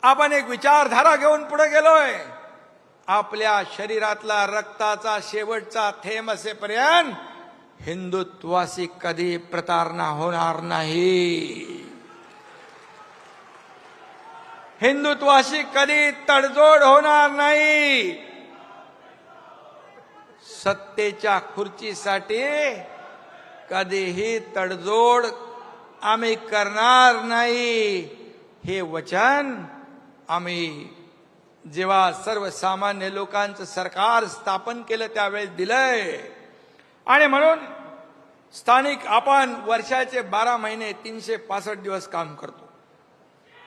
आपण एक विचारधारा घेऊन पुढे गेलोय. आपल्या शरीरातला रक्ताचा शेवटचा थेंब असेपर्यंत हिंदुत्वाशी कधी प्रतारणा होणार नाही. हिंदुत्वाशी कधी तडजोड होणार नाही. सत्तेच्या खुर्चीसाठी कधीही तडजोड आम्ही करणार नाही. हे वचन आम्ही जेव्हा सर्वसामान्य लोकांचं सरकार स्थापन केलं त्यावेळेस दिलंय. आणि म्हणून स्थानिक आपण वर्षाचे 12 महिने 365 दिवस काम करतो.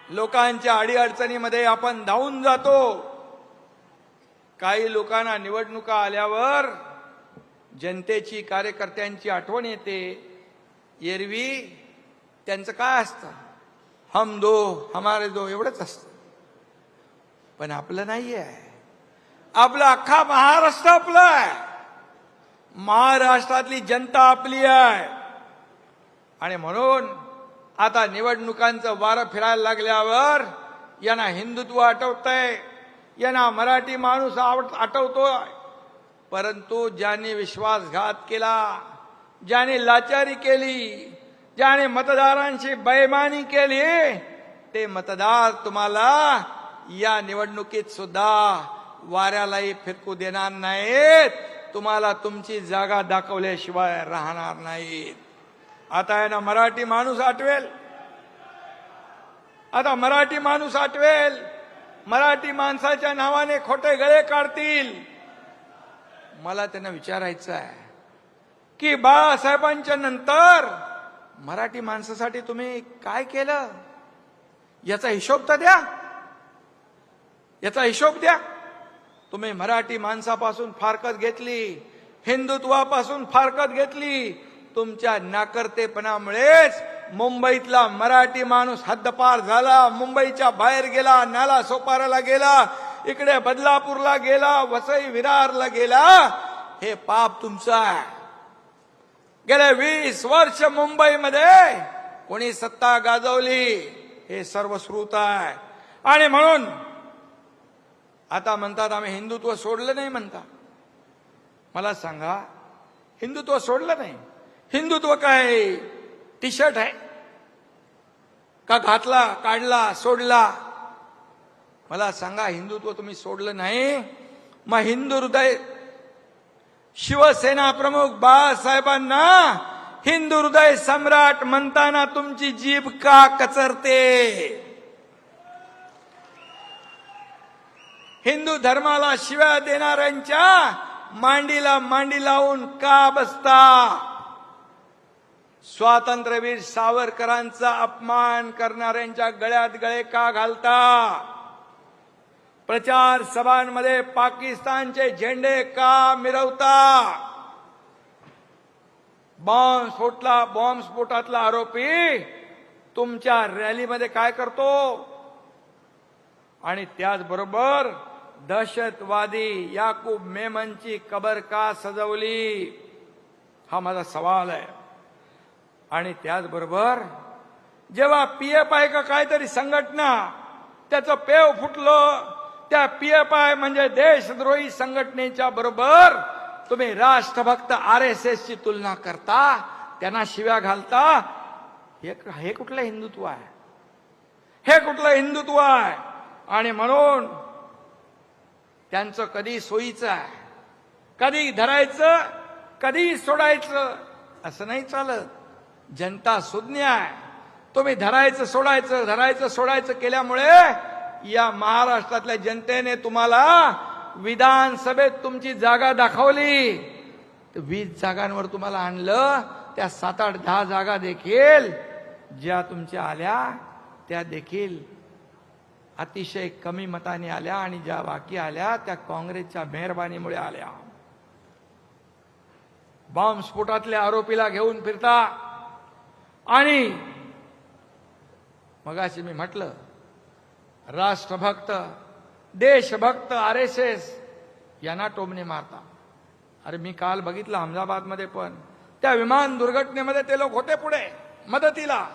लोकांच्या अडीअडचणीमध्ये आपण धावून जातो. काही लोकांना निवडणुका आल्यावर जनतेची कार्यकर्त्यांची आठवण येते. एरवी त्यांचं काय असतं, हम दो हमारे दो एवढंच असतं. पण आपलं नाही आहे. आपलं अख्खा महाराष्ट्र आपलं आहे. महाराष्ट्रातली जनता आपली आहे. आणि म्हणून आता निवडणुकांचं वारं फिरायला लागल्यावर यांना हिंदुत्व आठवतंय, यांना मराठी माणूस आठवतोय. परंतु ज्यांनी विश्वासघात केला, ज्याने लाचारी केली, ज्याने मतदारांची बेईमानी केली, ते मतदार तुम्हाला या निवडणुकीत सुद्धा वाऱ्यालाही फिरकू देणार नाहीत. तुम्हाला तुमची जागा दाखवल्याशिवाय राहणार नाहीत. आता आहे ना मराठी माणूस आठवेल. आता मराठी माणूस आठवेल. मराठी माणसाच्या नावाने खोटे गळे काढतील. मला त्यांना विचारायचं आहे की बाळासाहेबांच्या नंतर मराठी माणसासाठी तुम्ही काय केलं, याचा हिशोब तर द्या. याचा हिशोब द्या. तुम्ही मराठी माणसापासून फारकत घेतली, हिंदुत्वापासून फारकत घेतली. तुमच्या नाकर्तेपणामुळेच मुंबईतला मराठी माणूस हद्दपार झाला. मुंबईच्या बाहेर गेला, नाला सोपाराला गेला, इकडे बदलापूरला गेला, वसई विरारला गेला. हे पाप तुमचं आहे. गेले 20 वर्ष मुंबईमध्ये कोणी सत्ता गाजवली हे सर्वश्रुत आहे. आणि म्हणून आता म्हणतात आम्ही हिंदुत्व सोडलं नाही म्हणता. मला सांगा, हिंदुत्व सोडलं नाही. हिंदुत्व काय टी शर्ट आहे का? घातला, काढला, सोडला. मला सांगा, हिंदुत्व तुम्ही सोडलं नाही. मग हिंदू हृदय शिवसेना प्रमुख बाळासाहेबांना हिंदू हृदय सम्राट म्हणताना तुमची जीभ का कचरते? हिंदू धर्माला शिव्या देणाऱ्यांच्या मांडीला मांडी लावून का बसता? स्वातंत्र्यवीर सावरकरांचा अपमान करणाऱ्यांच्या गळ्यात गळे का घालता? प्रचार सभांमध्ये पाकिस्तानचे झेंडे का मिरवता? बॉम्बस्फोटातला आरोपी तुमच्या रॅलीमध्ये काय करतो? आणि त्याचबरोबर दहशतवादी याकूब मेमनची कबर का सजवली? हा माझा सवाल आहे. आणि त्याचबरोबर जेव्हा पीएफआय का काहीतरी संघटना त्याचं पेव फुटलं, त्या पीएफआय म्हणजे देशद्रोही संघटनेच्या बरोबर तुम्ही राष्ट्रभक्त आरएसएसची तुलना करता, त्यांना शिव्या घालता. हे कुठलं हिंदुत्व आहे? हे कुठलं हिंदुत्व आहे? आणि म्हणून त्यांचं कधी सोयीचं आहे, कधी धरायचं, कधी सोडायचं, असं नाही चालत. जनता सुज्ञ आहे. तुम्ही धरायचं सोडायचं, धरायचं सोडायचं केल्यामुळे या महाराष्ट्रातल्या जनतेने तुम्हाला विधानसभेत तुमची जागा दाखवली. 20 जागांवर तुम्हाला आणलं. त्या 7, 8, 10 जागा देखील ज्या तुमच्या आल्या त्या देखील अतिशय कमी मताने आल्या. आणि ज्या बाकी आल्या त्या काँग्रेसच्या मेहरबानीमुळे आल्या. बॉम्बस्फोटातल्या आरोपीला घेऊन फिरता. आणि मगाशी मी म्हटलं, राष्ट्रभक्त, देशभक्त आरएसएस यांना टोमणे मारता. अरे मी काल बघितलं अहमदाबादमध्ये पण त्या विमान दुर्घटनेमध्ये ते लोक होते पुढे मदतीला.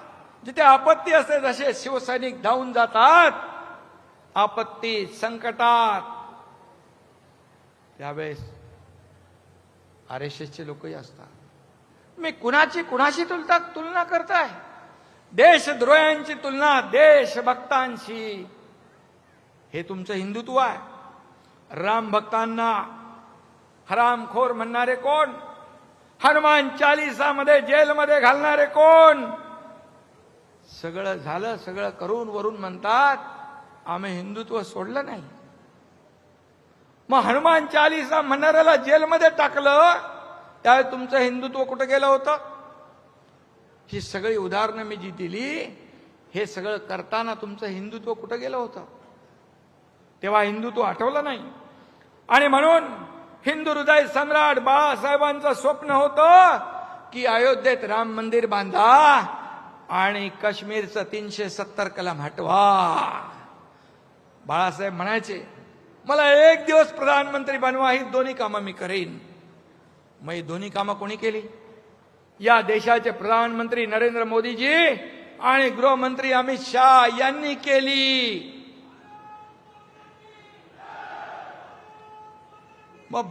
जिथे आपत्ती असते जसे शिवसैनिक धावून जातात आपत्ती संकटात, त्यावेळेस RSSचे लोकही असतात. मी कुणाशी तुलना करताय? देशद्रोह्यांची तुलना देशभक्तांशी. हे तुमचं हिंदुत्व आहे. राम भक्तांना हरामखोर म्हणणारे कोण? हनुमान चालीसामध्ये जेलमध्ये घालणारे कोण? सगळं झालं, सगळं करून वरून म्हणतात आम्ही हिंदुत्व सोडलं नाही. मग हनुमान चालीसा म्हणणाऱ्याला जेलमध्ये टाकलं, त्यावेळी तुमचं हिंदुत्व कुठं गेलं होतं? ही सगळी उदाहरणं मी जी दिली, हे सगळं करताना तुमचं हिंदुत्व कुठं गेलं होतं? तेव्हा हिंदुत्व आठवलं नाही. आणि म्हणून हिंदू हृदय सम्राट बाळासाहेबांचं स्वप्न होतं की अयोध्येत राम मंदिर बांधा आणि काश्मीरचं 370 कलम हटवा. बाळासाहेब म्हणायचे मला एक दिवस प्रधानमंत्री बनवा, ही दोन्ही कामं मी करेन. मग ही दोन्ही कामं कोणी केली? या देशाचे प्रधानमंत्री नरेंद्र मोदीजी आणि गृहमंत्री अमित शहा यांनी केली. मग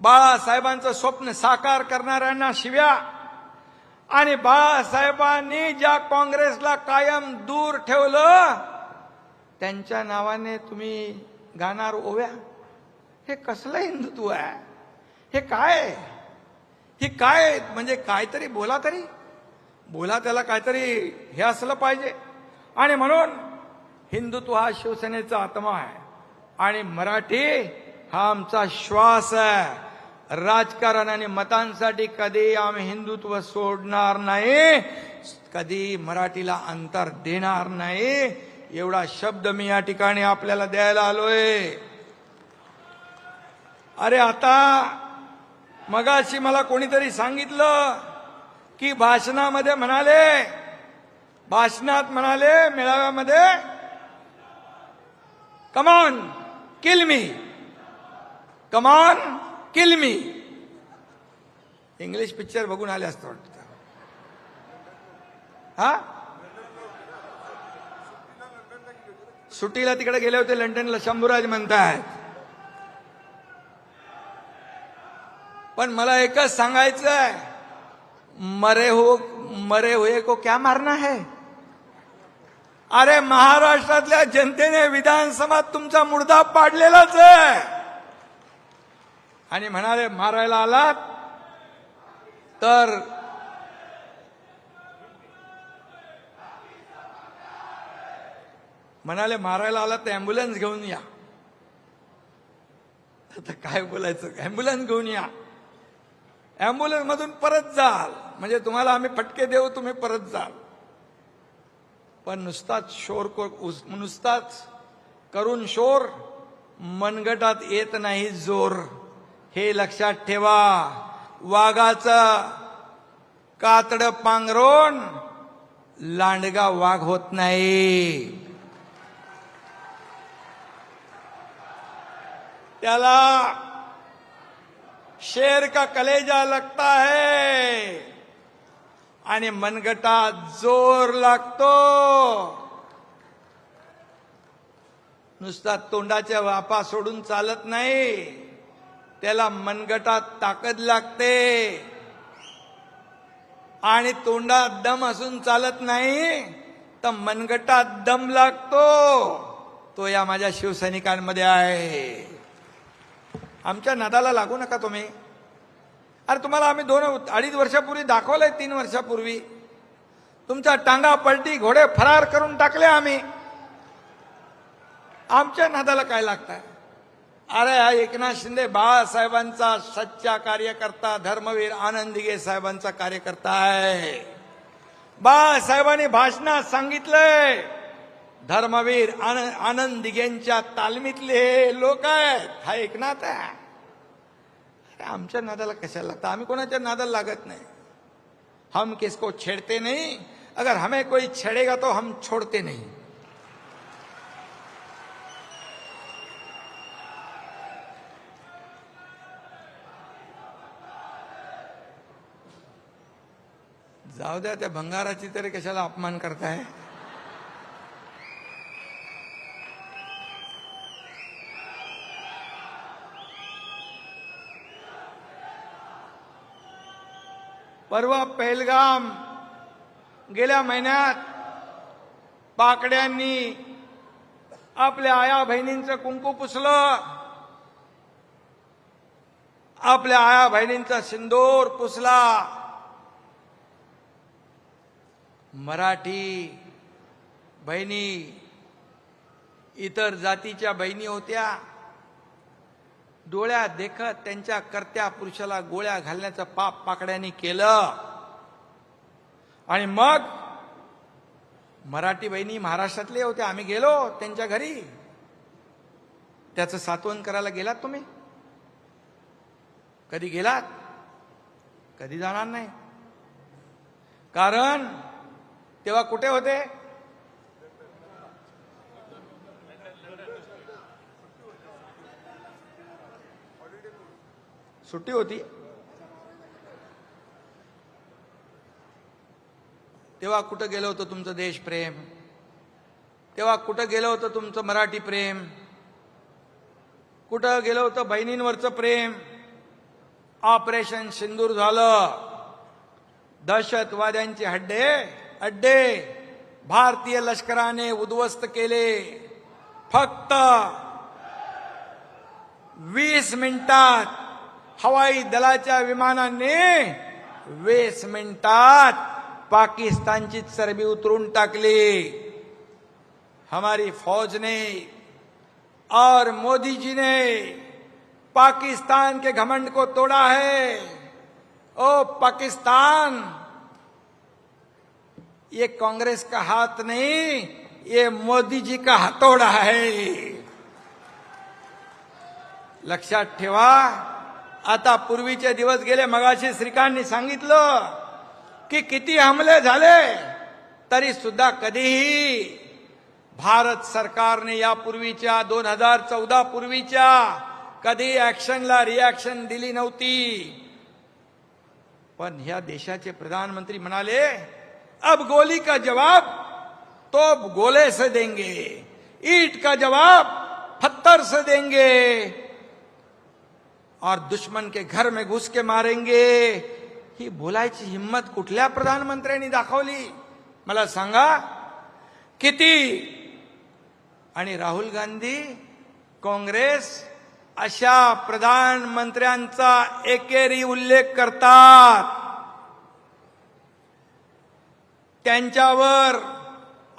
बाळासाहेबांचं स्वप्न साकार करणाऱ्यांना शिव्या, आणि बाळासाहेबांनी ज्या काँग्रेसला कायम दूर ठेवलं त्यांच्या नावाने तुम्ही गाणार ओव्या. हे कसलं हिंदुत्व आहे? हे काय? हे काय? म्हणजे काहीतरी बोला, त्याला काहीतरी हे असलं पाहिजे. आणि म्हणून हिंदुत्व हा शिवसेनेचा आत्मा आहे आणि मराठी हा आमचा श्वास आहे. राजकारण आणि मतांसाठी कधी आम्ही हिंदुत्व सोडणार नाही, कधी मराठीला अंतर देणार नाही. एवढा शब्द मी या ठिकाणी आपल्याला द्यायला आलोय. अरे आता मगाशी मला कोणीतरी सांगितलं की भाषणात म्हणाले मेळाव्यामध्ये कमॉन किल मी. इंग्लिश पिक्चर बघून आले असतं वाटतं. हा, सुट्टीला तिकडे गेले होते लंडनला, शंभूराज म्हणतायत. पण मला एकच सांगायचं आहे, मरे हुए को क्या मारना है? अरे महाराष्ट्रातल्या जनतेने विधानसभात तुमचा मुर्दा पाडलेलाच आहे. आणि म्हणाले मारायला आलात तर ॲम्ब्युलन्स घेऊन या. आता काय बोलायचं? ॲम्ब्युलन्स घेऊन या, ॲम्ब्युलन्स मधून परत जाल, म्हणजे तुम्हाला आम्ही फटके देऊ, तुम्ही परत जाल. पण नुसताच करून शोर मनगटात येत नाही जोर. हे लक्षात ठेवा. वाघाचं कातड पांघरून लांडगा वाघ होत नाही. त्याला शेर का कलेजा लगता है आणि मनगटात जोर लागतो. नुसता तोंडाच्या वापा सोडून चालत नाही, त्याला मनगटात ताकद लागते. आणि तोंडात दम असून चालत नाही, तर मनगटात दम लागतो. तो या माझ्या शिवसैनिकांमध्ये आहे. आमच्या नादाला लागू नका तुम्ही. अरे तुम्हाला आम्ही 2-2.5 वर्षापूर्वी दाखवलंय, 3 वर्षापूर्वी तुमच्या टांगा पलटी, घोडे फरार करून टाकले आम्ही. आमच्या नादाला काय लागताय? अरे हा एकनाथ शिंदे बाळासाहेबांचा सच्चा कार्यकर्ता, धर्मवीर आनंद दिघे साहेबांचा कार्यकर्ता आहे. बाळासाहेबांनी भाषणात सांगितलंय, धर्मवीर आनंद दिघेंच्या तालमीतले लोक आहेत. हा एकनाथ आहे. आमच्या नादाला कशाला लागतं? आम्ही कोणाच्या नादाला लागत नाही. हम किसको छेड़ते नहीं, अगर हमें कोई छेड़ेगा तो हम छोड़ते नहीं. जाऊ द्या, त्या भंगाराची तरी कशाला अपमान करताय. परवा पहलगाम गेल्या महिन्यात पाकड्यांनी आपल्या आया बहिणींचं कुंकू पुसलं, आपल्या आया बहिणींचा सिंदूर पुसला. मराठी बहिणी इतर जातीच्या बहिणी होत्या, डोळ्यात देखत त्यांच्या कर्त्या पुरुषाला गोळ्या घालण्याचं पाप पाकड्यांनी केलं. आणि मग मराठी बहिणी महाराष्ट्रातले होते, आम्ही गेलो त्यांच्या घरी. त्याचं सांत्वन करायला गेलात तुम्ही? कधी गेलात? कधी जाणार नाही. कारण तेव्हा कुठे होते? सुट्टी होती. तेव्हा कुठं गेलं होतं तुमचं देशप्रेम? तेव्हा कुठं गेलं होतं तुमचं मराठी प्रेम? कुठं गेलं होतं बहिणींवरचं प्रेम? ऑपरेशन सिंदूर झालं, दहशतवाद्यांचे अड्डे भारतीय लष्कराने उद्ध्वस्त केले. फक्त 20 मिनिटात हवाई दलाच्या विमानाने 20 मिनिटात पाकिस्तानची चरबी उतरून टाकली. हमारी फौज ने और मोदी जी ने पाकिस्तान के घमंड को तोड़ा है. ओ पाकिस्तान, ये कांग्रेस का हाथ नहीं, ये मोदी जी का हथौड़ा है. लक्षात ठेवा. आता पूर्वीचे दिवस गेले. मगाशी श्रीकांतनी सांगितलं की किती हमले झाले तरी सुद्धा कधीही भारत सरकारने यापूर्वीच्या 2014 पूर्वीच्या कधी ऍक्शनला रिॲक्शन दिली नव्हती. पण ह्या देशाचे प्रधानमंत्री म्हणाले, अब गोली का जवाब तो गोले से देंगे, ईंट का जवाब पत्थर से देंगे और दुश्मन के घर में घुस के मारेंगे. ही बोलायची हिम्मत कुठल्या प्रधानमंत्र्यांनी दाखवली मला सांगा? किती? आणि राहुल गांधी, काँग्रेस अशा प्रधानमंत्र्यांचा एकेरी उल्लेख करतात. त्यांच्यावर